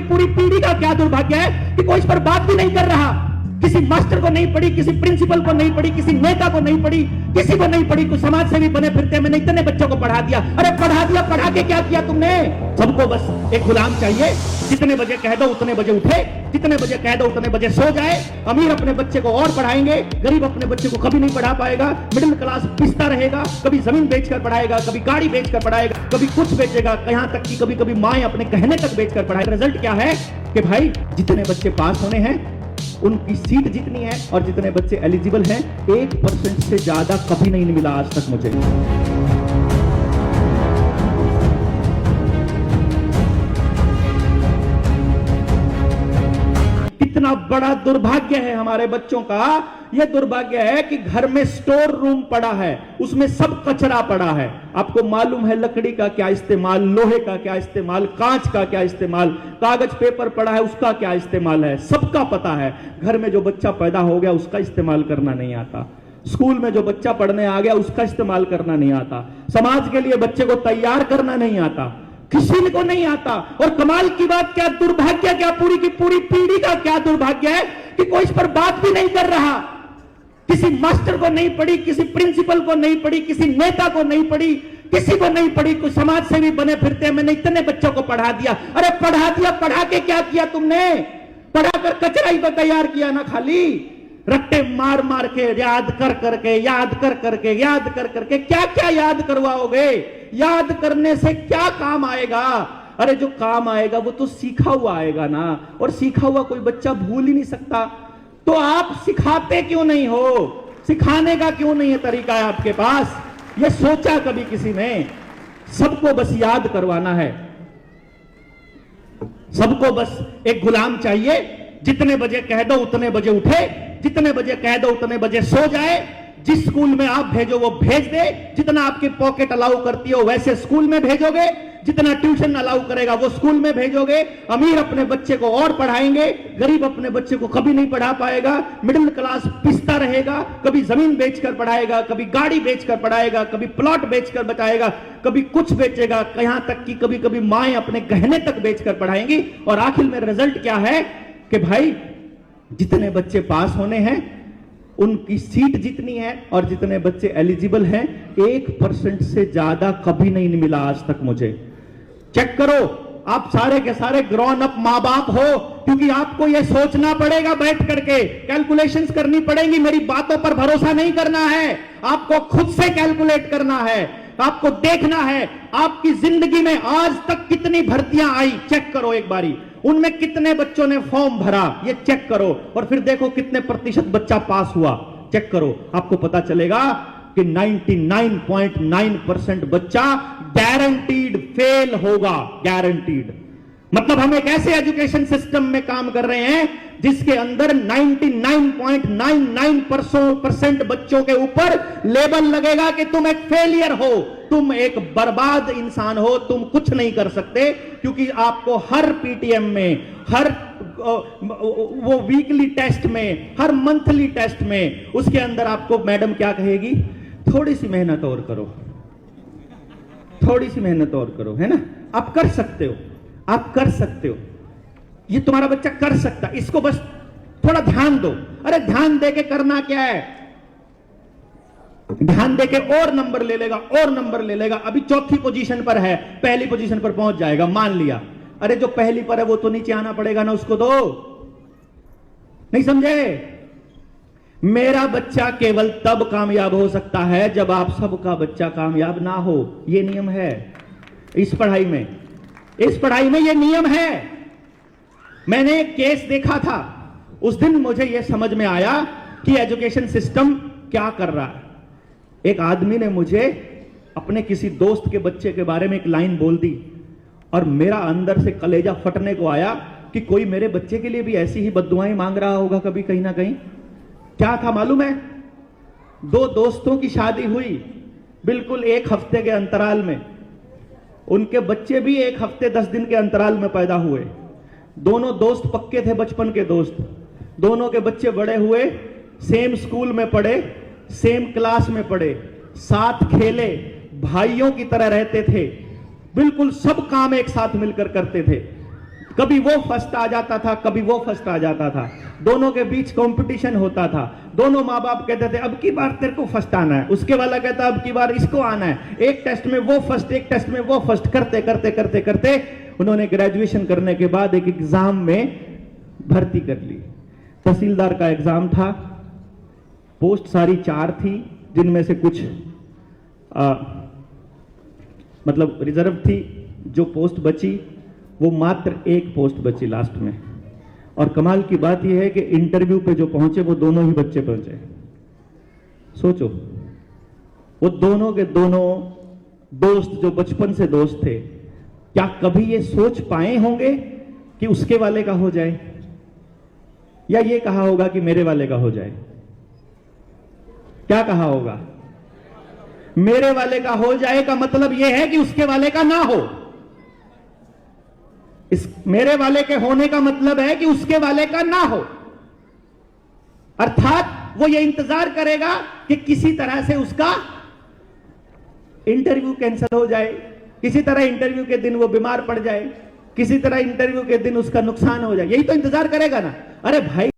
पूरी पीढ़ी का क्या दुर्भाग्य है कि कोई इस पर बात भी नहीं कर रहा। किसी मास्टर को नहीं पड़ी, किसी प्रिंसिपल को नहीं पड़ी, किसी नेता को नहीं पड़ी, किसी को नहीं पड़ी, कुछ समाज सेवी बने फिरते मैंने इतने बच्चों को पढ़ा दिया। अरे पढ़ा दिया, पढ़ा के क्या किया तुमने? सबको बस एक गुलाम चाहिए, जितने बजे कह दो उतने बजे उठे, जितने बजे कह दो उतने बजे सो जाए। अमीर अपने बच्चे को और पढ़ाएंगे, गरीब अपने बच्चे को कभी नहीं पढ़ा पाएगा। मिडिल क्लास पिसता रहेगा, कभी जमीन बेचकर पढ़ाएगा, कभी गाड़ी बेचकर पढ़ाएगा, कभी कुछ बेचेगा, यहां तक कि कभी कभी माएं अपने कहने तक बेचकर पढ़ाएगा। रिजल्ट क्या है कि भाई जितने बच्चे पास होने हैं उनकी सीट जितनी है और जितने बच्चे एलिजिबल हैं 1% से ज्यादा कभी नहीं मिला आज तक मुझे। कितना बड़ा दुर्भाग्य है हमारे बच्चों का। यह दुर्भाग्य है कि घर में स्टोर रूम पड़ा है, उसमें सब कचरा पड़ा है। आपको मालूम है लकड़ी का क्या इस्तेमाल, लोहे का क्या इस्तेमाल, कांच का क्या इस्तेमाल, कागज पेपर पड़ा है उसका क्या इस्तेमाल है, सबका पता है। घर में जो बच्चा पैदा हो गया उसका इस्तेमाल करना नहीं आता, स्कूल में जो बच्चा पढ़ने आ गया उसका इस्तेमाल करना नहीं आता, समाज के लिए बच्चे को तैयार करना नहीं आता, किसी को नहीं आता। और कमाल की बात क्या, दुर्भाग्य क्या, पूरी की पूरी पीढ़ी का क्या दुर्भाग्य है कि कोई इस पर बात भी नहीं कर रहा। किसी मास्टर को नहीं पड़ी, किसी प्रिंसिपल को नहीं पड़ी, किसी नेता को नहीं पड़ी, किसी को नहीं पड़ी, कुछ समाज सेवी बने फिरते मैंने इतने बच्चों को पढ़ा दिया। अरे पढ़ा दिया, पढ़ा के क्या किया तुमने? पढ़ाकर कचरा ही तो तैयार किया ना, खाली रट्टे मार मार के, याद कर करके, याद कर करके, याद कर करके, क्या क्या याद करवाओगे? याद करने से क्या काम आएगा? अरे जो काम आएगा वो तो सीखा हुआ आएगा ना, और सीखा हुआ कोई बच्चा भूल ही नहीं सकता। तो आप सिखाते क्यों नहीं हो? सिखाने का क्यों नहीं है तरीका है आपके पास? ये सोचा कभी किसी ने? सबको बस याद करवाना है, सबको बस एक गुलाम चाहिए, जितने बजे कह दो उतने बजे उठे, जितने बजे कह दो उतने बजे सो जाए, जिस स्कूल में आप भेजो वो भेज दे, जितना आपकी पॉकेट अलाउ करती हो वैसे स्कूल में भेजोगे, जितना ट्यूशन अलाउ करेगा वो स्कूल में भेजोगे। अमीर अपने बच्चे को और पढ़ाएंगे, गरीब अपने बच्चे को कभी नहीं पढ़ा पाएगा। मिडिल क्लास पिसता रहेगा, कभी जमीन बेचकर पढ़ाएगा, कभी गाड़ी बेचकर पढ़ाएगा, कभी प्लॉट बेचकर बचाएगा, कभी कुछ बेचेगा, यहां तक कि कभी कभी माएं अपने गहने तक बेचकर पढ़ाएंगी। और आखिर में रिजल्ट क्या है कि भाई जितने बच्चे पास होने हैं उनकी सीट जितनी है और जितने बच्चे एलिजिबल हैं 1% से ज्यादा कभी नहीं मिला आज तक मुझे। चेक करो, आप सारे के सारे ग्रोन अप मां बाप हो, क्योंकि आपको यह सोचना पड़ेगा, बैठ करके कैलकुलेशंस करनी पड़ेंगी। मेरी बातों पर भरोसा नहीं करना है, आपको खुद से कैलकुलेट करना है, आपको देखना है आपकी जिंदगी में आज तक कितनी भर्तियां आई। चेक करो एक बारी, उनमें कितने बच्चों ने फॉर्म भरा ये चेक करो, और फिर देखो कितने प्रतिशत बच्चा पास हुआ, चेक करो। आपको पता चलेगा कि 99.9% बच्चा गारंटीड फेल होगा, गारंटीड। मतलब हम एक ऐसे एजुकेशन सिस्टम में काम कर रहे हैं जिसके अंदर 99.99% बच्चों के ऊपर लेबल लगेगा कि तुम एक फेलियर हो, तुम एक बर्बाद इंसान हो, तुम कुछ नहीं कर सकते। क्योंकि आपको हर पीटीएम में, हर वो वीकली टेस्ट में, हर मंथली टेस्ट में, उसके अंदर आपको मैडम क्या कहेगी? थोड़ी सी मेहनत और करो, थोड़ी सी मेहनत और करो, है ना? आप कर सकते हो, आप कर सकते हो, ये तुम्हारा बच्चा कर सकता, इसको बस थोड़ा ध्यान दो। अरे ध्यान देके करना क्या है? ध्यान देके और नंबर ले लेगा, और नंबर ले लेगा। अभी चौथी पोजीशन पर है, पहली पोजीशन पर पहुंच जाएगा, मान लिया। अरे जो पहली पर है वो तो नीचे आना पड़ेगा ना, उसको दो। नहीं समझे? मेरा बच्चा केवल तब कामयाब हो सकता है जब आप सबका बच्चा कामयाब ना हो। यह नियम है इस पढ़ाई में, इस पढ़ाई में यह नियम है। मैंने एक केस देखा था, उस दिन मुझे यह समझ में आया कि एजुकेशन सिस्टम क्या कर रहा है। एक आदमी ने मुझे अपने किसी दोस्त के बच्चे के बारे में एक लाइन बोल दी, और मेरा अंदर से कलेजा फटने को आया कि कोई मेरे बच्चे के लिए भी ऐसी ही बद्दुआएं मांग रहा होगा कभी, कहीं ना कहीं। क्या था मालूम है? दो दोस्तों की शादी हुई बिल्कुल एक हफ्ते के अंतराल में, उनके बच्चे भी एक हफ्ते 10 दिन के अंतराल में पैदा हुए। दोनों दोस्त पक्के थे, बचपन के दोस्त। दोनों के बच्चे बड़े हुए, सेम स्कूल में पढ़े, सेम क्लास में पढ़े, साथ खेले, भाइयों की तरह रहते थे, बिल्कुल सब काम एक साथ मिलकर करते थे। कभी वो फर्स्ट आ जाता था, कभी वो फर्स्ट आ जाता था, दोनों के बीच कंपटीशन होता था। दोनों माँ बाप कहते थे अब की बार तेरे को फर्स्ट आना है, उसके वाला कहता अब की बार इसको आना है। एक टेस्ट में वो फर्स्ट, एक टेस्ट में वो फर्स्ट, करते करते करते करते उन्होंने ग्रेजुएशन करने के बाद एक एग्जाम में भर्ती कर ली। तहसीलदार का एग्जाम था, पोस्ट सारी 4 थी, जिनमें से कुछ मतलब रिजर्व थी। जो पोस्ट बची वो मात्र 1 पोस्ट बची लास्ट में। और कमाल की बात यह है कि इंटरव्यू पे जो पहुंचे वो दोनों ही बच्चे पहुंचे। सोचो, वो दोनों के दोनों दोस्त जो बचपन से दोस्त थे, क्या कभी ये सोच पाए होंगे कि उसके वाले का हो जाए, या ये कहा होगा कि मेरे वाले का हो जाए? क्या कहा होगा? मेरे वाले का हो जाए का मतलब यह है कि उसके वाले का ना हो। इस मेरे वाले के होने का मतलब है कि उसके वाले का ना हो, अर्थात वो ये इंतजार करेगा कि किसी तरह से उसका इंटरव्यू कैंसिल हो जाए, किसी तरह इंटरव्यू के दिन वो बीमार पड़ जाए, किसी तरह इंटरव्यू के दिन उसका नुकसान हो जाए, यही तो इंतजार करेगा ना। अरे भाई